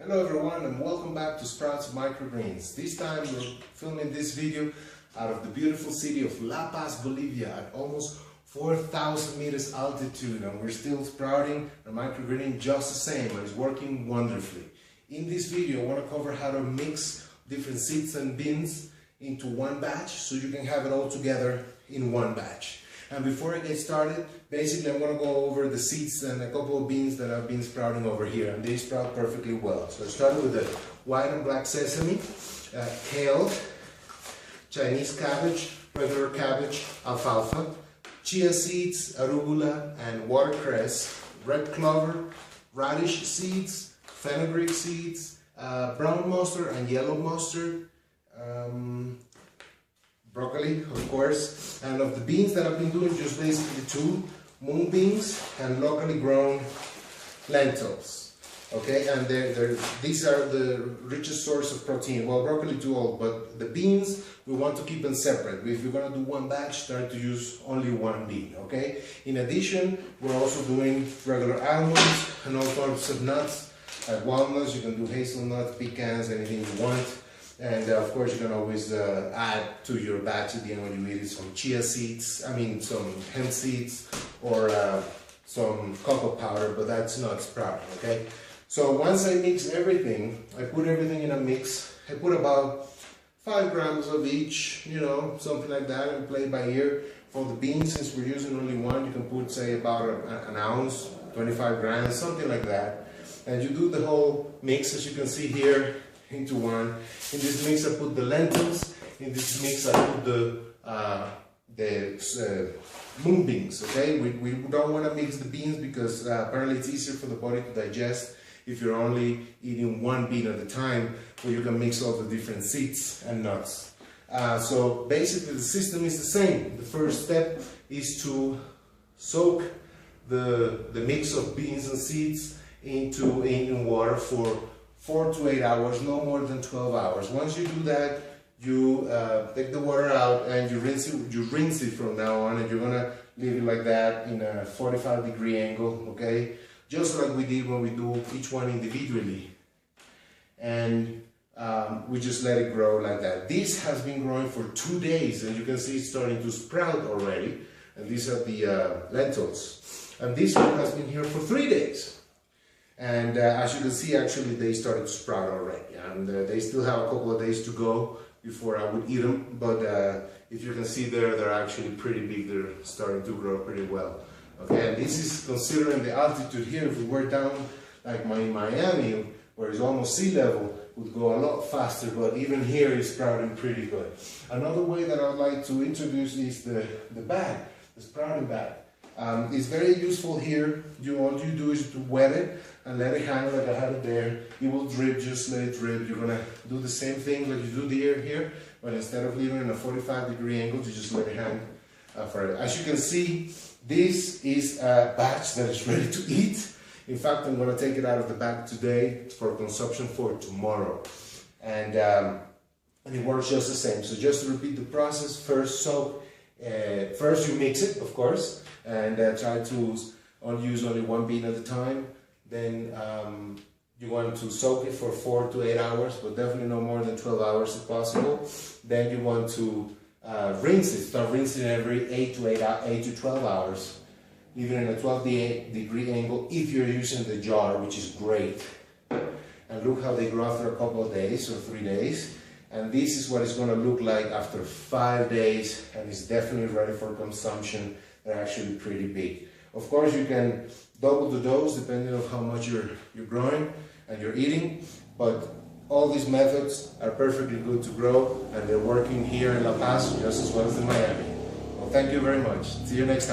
Hello everyone and welcome back to Sprouts Microgreens. This time we're filming this video out of the beautiful city of La Paz, Bolivia at almost 4,000 meters altitude, and we're still sprouting and microgreening just the same, and it's working wonderfully. In this video I want to cover how to mix different seeds and beans into one batch so you can have it all together in one batch. And before I get started, basically I'm going to go over the seeds and a couple of beans that I've been sprouting over here, and they sprout perfectly well. So I started with the white and black sesame, kale, Chinese cabbage, regular cabbage, alfalfa, chia seeds, arugula, and watercress, red clover, radish seeds, fenugreek seeds, brown mustard and yellow mustard, broccoli, of course, and of the beans that I've been doing, just basically two, mung beans and locally grown lentils. Okay, and these are the richest source of protein. Well, broccoli too old, but the beans, we want to keep them separate. If you're going to do one batch, try to use only one bean, okay? In addition, we're also doing regular almonds and all sorts of nuts, like walnuts. You can do hazelnuts, pecans, anything you want. And of course you can always add to your batch at the end when you eat it some chia seeds, some hemp seeds, or some cocoa powder, but that's not sprouting, okay? So once I mix everything, I put everything in a mix. I put about 5 grams of each, something like that, and play by ear. For the beans, since we're using only one, you can put, say, about an ounce, 25 grams, something like that. And you do the whole mix, as you can see here, into one. In this mix I put the lentils, in this mix I put the mung beans, okay? We don't want to mix the beans because apparently it's easier for the body to digest if you're only eating one bean at a time, where you can mix all the different seeds and nuts. So basically the system is the same. The first step is to soak the mix of beans and seeds in water for 4 to 8 hours, no more than 12 hours. Once you do that, you take the water out and you rinse it from now on, and you're gonna leave it like that in a 45-degree angle, okay? Just like we did when we do each one individually. And we just let it grow like that. This has been growing for 2 days, and you can see it's starting to sprout already. And these are the lentils. And this one has been here for 3 days. And as you can see, actually they started to sprout already, and they still have a couple of days to go before I would eat them, but if you can see there, they're actually pretty big. They're starting to grow pretty well. Okay, and this is considering the altitude here. If we were down like in Miami, where it's almost sea level, it would go a lot faster, but even here it's sprouting pretty good. Another way that I would like to introduce is the bag, the sprouting bag. It's very useful here. All you do is to wet it and let it hang like I had it there. It will drip, just let it drip. You're gonna do the same thing like you do here, but instead of leaving it in a 45-degree angle, you just let it hang forever. As you can see, this is a batch that is ready to eat. In fact, I'm gonna take it out of the bag today for consumption for tomorrow. And it works just the same. So just to repeat the process, first you mix it, of course, and try to use only one bean at a time. Then you want to soak it for 4 to 8 hours, but definitely no more than 12 hours if possible. Then you want to rinse it. Start rinsing every 8 to 12 hours. Leave it in a 12-degree angle if you're using the jar, which is great. And look how they grow after a couple of days or 3 days. And this is what it's going to look like after 5 days, and it's definitely ready for consumption. They're actually pretty big. Of course, you can double the dose depending on how much you're growing and you're eating, but all these methods are perfectly good to grow, and they're working here in La Paz just as well as in Miami. Well, thank you very much. See you next time.